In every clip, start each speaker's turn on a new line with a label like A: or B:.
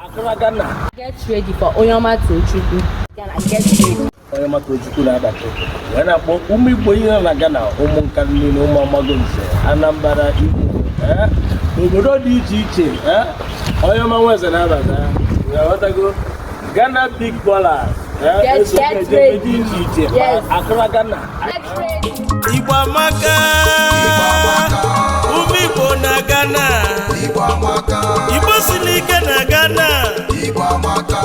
A: Akara Ghana.
B: Get ready for Onyeoma Tochukwu. Ghana, get ready.
A: Onyeoma Tochukwu na-abata. Wee na-akpọ ụmụ Igbo ihe na Ghana, ụmụ nka niile, ụmụ Amagonze, Anambra, Igbo, obodo dị iche iche, Onyeoma Nwaeze na-abata. Go Ghana big ballers.
B: Get ready.
A: Yes. Akara Ghana.
B: Get ready.
C: Igbo amaka. Ụmụ Igbo na Ghana. Igbo siri ike na Ghana. Igbo amaka.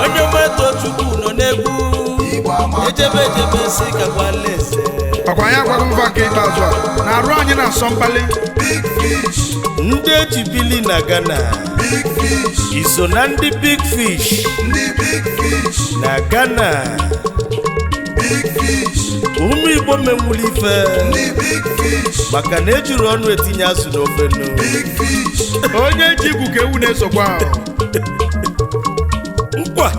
C: Onyeoma Tochukwu nọ n'egwu. Ejebe si ka Nwaeze.
D: Ọkwa ya gwara mba nke ikpeazụ a na-arụ anyị na asọmpali.
C: Big fish. Ndị ejibili na Ghana. Big fish. Iso na ndị big fish. Ndị big fish. Na Ghana. Big fish. Ụmụ Igbo menwuli ife. Ndị big fish. Maka na ejiri ọnụ etinye azụ n'ofe nụ. Big fish.
D: Onye ji igwu ka ewu na-esokwa ahụ.
C: Nkwa.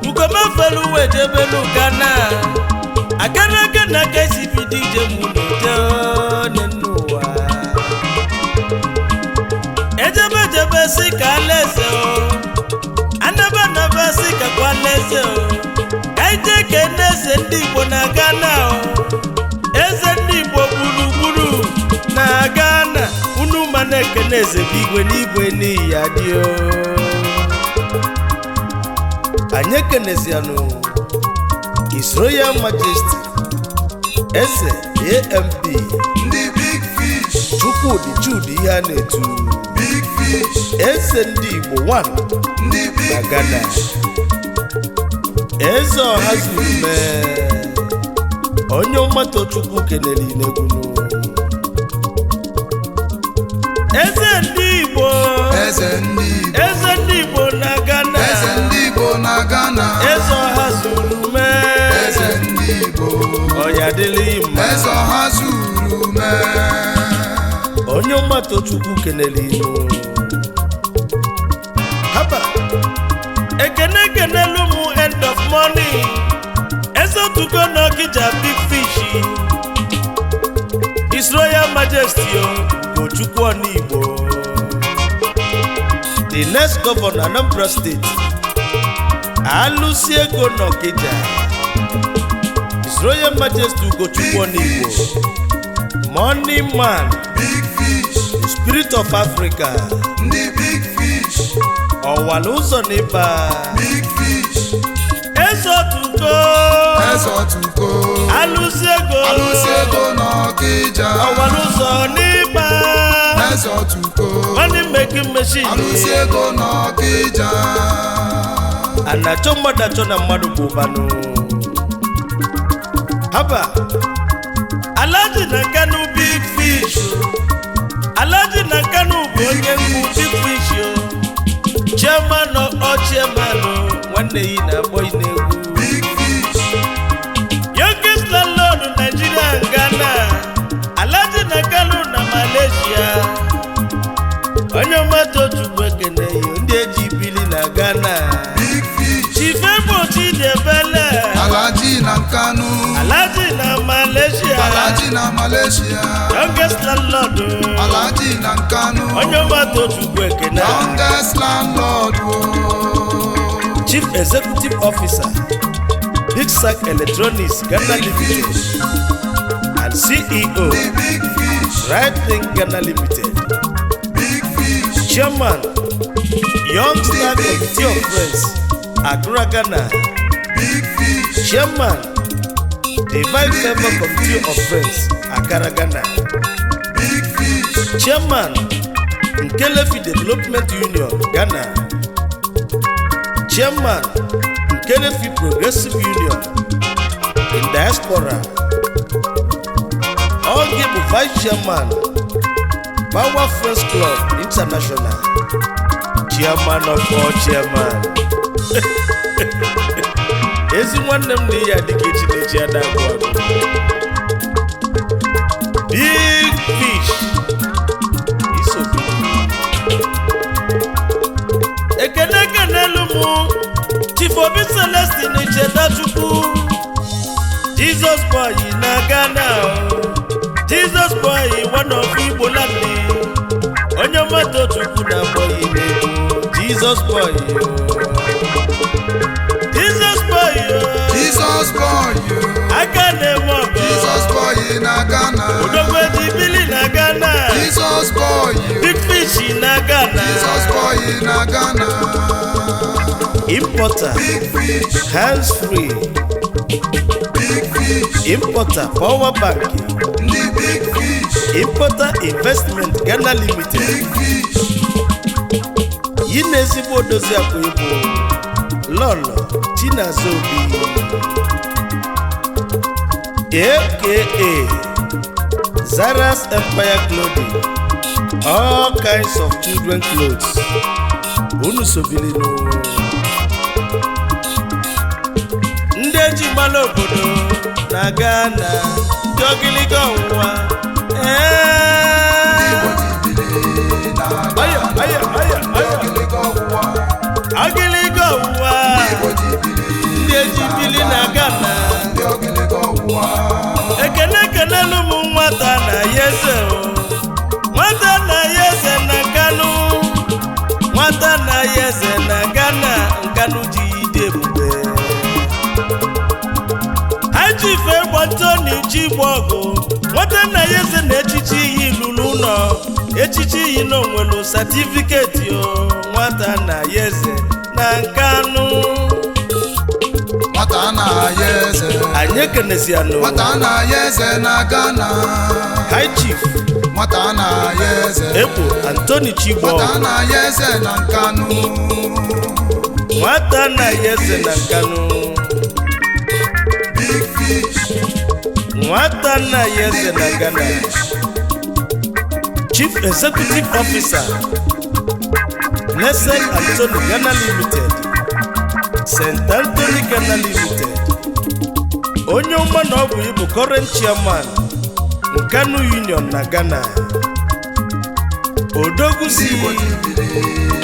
C: Ugomefelu wejebelu Ghana. Agana ka esi bido ije mụ n'ụwa. Ejebe si ka alaeze o. Anaba si ka kwa alaeze o. Ka ije ka eze ndị Igbo na Ghana o. Eze ndị Igbo gburugburu na Ghana. Unu ma na-ekene eze bụ igwe n'ihi ya dị o. Anyị ekenezianụ His Royal Majesty Eze AMP ndị Big Fish Chudi ihe a na-etu Big Fish Eze ndị Igbo 1 ndị Big Ghana Eze ọha zuru mee Onyeoma Tochukwu kenere inegwunu Eze ndị Igbo na Ghana Eze ọha zuru mee Eze ndị Igbo ọya dịrị mma Eze ọha zuru mee Onyeoma Tochukwu kenere inu haba ekenelu mụ end of morning Eze otugo n'Ọkịja big fish His Royal Majesty Tochukwu Onigbo the next governor Anambra State alụsi ego n'Ọkịja His Royal Majesty Tochukwu Onigbo money man big fish the spirit of Africa ndị big fish ọwala ụzọ n'ịba big fish Eze otugo alụsi ego n'Ọkịja ọwala ụzọ n'ịba Eze otugo money making machine alụsi ego n'Ọkịja Anachọ mmadụ achọ na mmadụ bụ ụbanụ haba Alhaji na Kanu big fish Alhaji na Kanu bụ onye mkpu big fish chairman nwanne yi na-akpọ inegwu big fish youngest landlord Nigeria and Ghana Alhaji na Kanu na Malaysia Onyeoma Tochukwu ekene ndị ejibili na Ghana Chifebo Chidebele Alhaji na Kanu Alhaji na Malaysia youngest landlord Alhaji na Kanu Onyeoma Tochukwu ekene youngest landlord Chief Executive Officer Big Sack Electronics Ghana Limited and CEO Right Thing Ghana Limited Chairman Young Star Committee of Friends Accra Ghana Big Fish Chairman Divine Favor Committee of Friends Accra Ghana Big Fish Chairman Nkelefi Development Union Ghana Chairman Nkelefi Progressive Union in Diaspora Ogibu Vice Chairman Power Friends Club International Chairman of all chairman Ezi nwanne m na ihe adịghị echinechi adagwa Big Fish Isobi Ekenelu mụ Chief Obi Celestine Chukwu Jesus boy na Ghana one of Igbo land Onyeoma Tochukwu na boy Jesus boy Jesus boy
D: Jesus boy
C: aka na-eme ọgọ
D: Jesus boy na Ghana
C: Odogwe Dibili na Ghana
D: Jesus boy
C: Big Fish na Ghana
D: Jesus boy na Ghana
C: Importer
D: Big Fish
C: hands free
D: Big Fish
C: Importer power bank
D: ndị Big Fish
C: Importer investment Ghana limited
D: Big Fish
C: yi na-ezigbo odozi akụ ibu Lolo Chinazobi aka Zara's Empire Clothing all kinds of children clothes unu sobilinu ndị eji mmanụ obodo na Ghana ndị ogiligo ọnwụwa ogiligo ọnwụwa ndị eji bili na Ghana ekele ụmụ nwata na Yeze nwata na Yeze na Nkanu nwata na Yeze na Ghana Nkanu ji ide ebube Ajife Gbantoni Chibọgụ nwata na Yeze na echichi iyi lụrụ ụlọ echichi iyi na onwelu satifiketi nwata na Yeze na Nkanu
D: nwata na Yeze
C: anyị ekenezianụ
D: nwata na Yeze na Ghana
C: High Chief
D: nwata na Yeze
C: Epo Anthony Chibọgụ
D: nwata na Yeze na Nkanu
C: nwata na Yeze na Nkanu
D: Big Fish
C: nwata na Yeze na Ghana Chief Executive Officer Blessed Anthony Ghana Limited St. Anthony Ghana Limited Onyeoma na ọ bụ ịbụ current chairman Nkanu Union na Ghana Odogwusi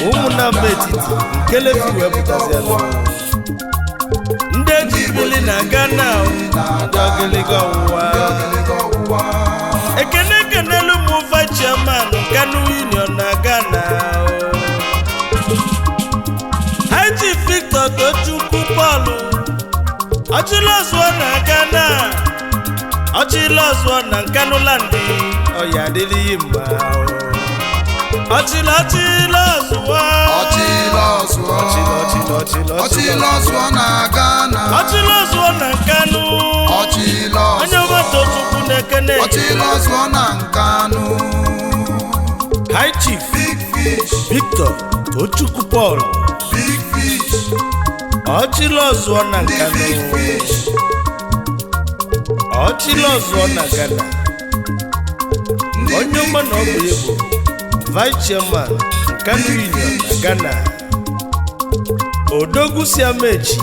C: ụmụnna etiti nke Levi wee pụtazianụ ndị eji bili na Ghana ndị ogiligo ọwụwa ekenelu m vice chairman Nkanu Union na Ghana Haji Victor Tochukwu Paul Ọchịlọzụọ na Ghana Ọchịlọzụọ na Nkanu landi ọya adịghị mma Ọchịlọzụọ
D: Ọchịlọzụọ na Ghana
C: Ọchịlọzụọ na Nkanu Onyeoma Tochukwu na-ekene
D: Ọchịlọzụọ na Nkanu
C: High Chief
D: Big Fish
C: Victor Tochukwu Paul
D: Big Fish
C: Ọchịlọzụọ na Nkanu
D: Big Fish
C: Ọchịlọzụọ na Ghana Onyeoma na ọ bụ ịbụ Vice Chairman Nkanu Union na Ghana Odogwusi Amechi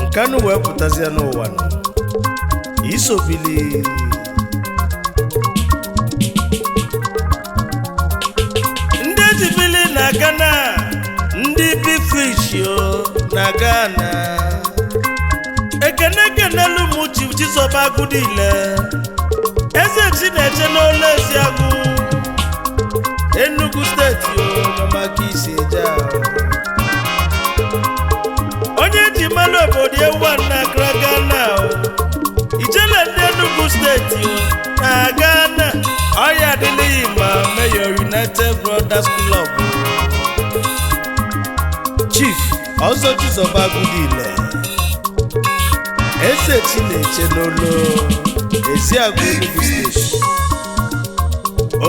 C: Nkanu wee pụtazia n'ụwa isobili ndị ejibili na Ghana ndị Big Fish na Ghana ekenelu m Chief Chizoba Agudile eze Chineche n'olu Eziagụ Enugu steeti nọ maka isi eje onye ji mmanụ obodo ewu na Accra Ghana ijele ndị Enugu steeti na Ghana ọya adịghị ma Mayor United Brothers Club Chief Ọzọ Chizoba Agudile eze Chineche n'olu Eziagụ Enugu steeti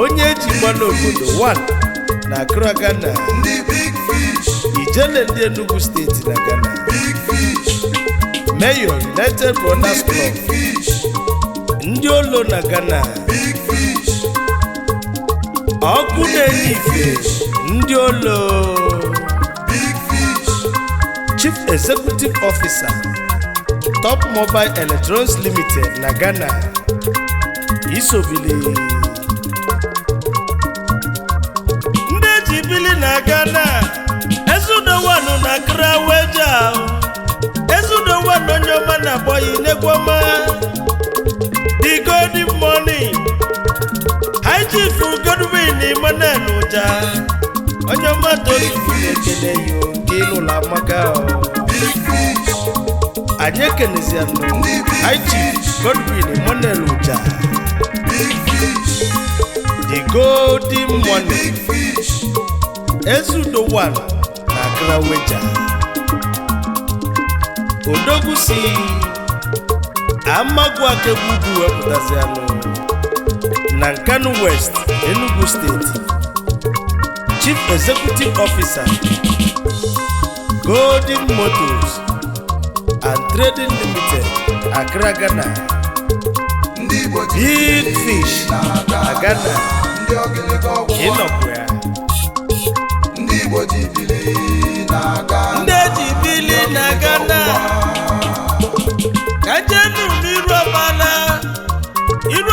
C: onye ji mmanụ obodo 1 na Accra Ghana
D: ndị Big Fish
C: ijele ndị Enugu steeti na Ghana
D: Big Fish
C: Mayor United Brothers Club ndị Olo na Ghana
D: Big Fish
C: ọkụ na-enye ife ndị Olo
D: Big Fish
C: Chief Executive Officer Top Mobile Electronics Limited na Ghana isobili ndị eji bili na Ghana Ezudowanu na Accra weja Ezudowanu Onyeoma na boyi negwoma the golden money High weja Onyeoma Tochukwu ekele yo nke ịlụla amaka anyị ekenezianụ High Chief Godwin Emmanuel Uja the golden money Ezudo one na Accra weja Odogwu si Amagwakegbugu wepụtazianụ na Nkanu West Enugu State Chief Executive Officer Golden Motors and Trading Limited Accra Ghana Big Fish na Ghana ịnọkwa ndị ejibili na Ghana ka jenu n'iru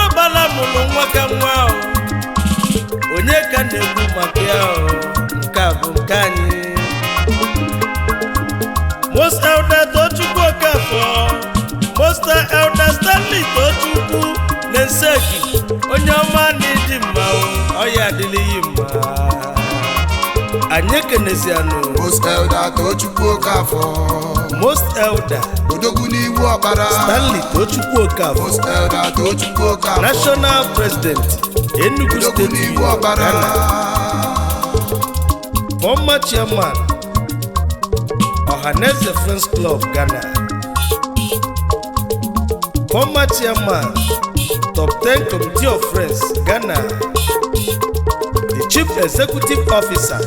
C: ọbala mụrụ nwa ka nwa onye ka na-egwu maka ya nke a bụ nke anyị Most Elder Tochukwu Okafọ Most Elder Stanley Tochukwu Nenseki onye ọma na-ịdị mma ọya adịlịghị mma anyị ekenezianụ
E: Most Elder Tochukwu Okafọ
C: Most Elder
E: Odogwu n'iwu ọkpara
C: Stanley Tochukwu Okafọ
E: Most Elder Tochukwu Okafọ
C: National President Enugu
E: Odogwu
C: State
E: n'iwu ọkpara
C: Former Chairman Ohaneze Friends Club Ghana Former Chairman Top 10 Committee of Friends Ghana The Chief Executive Officer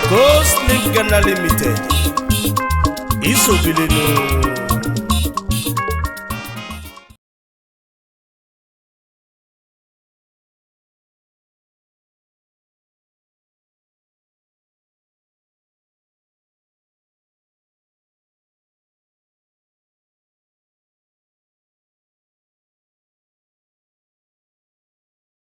C: Coast Link Ghana Limited Isobilinu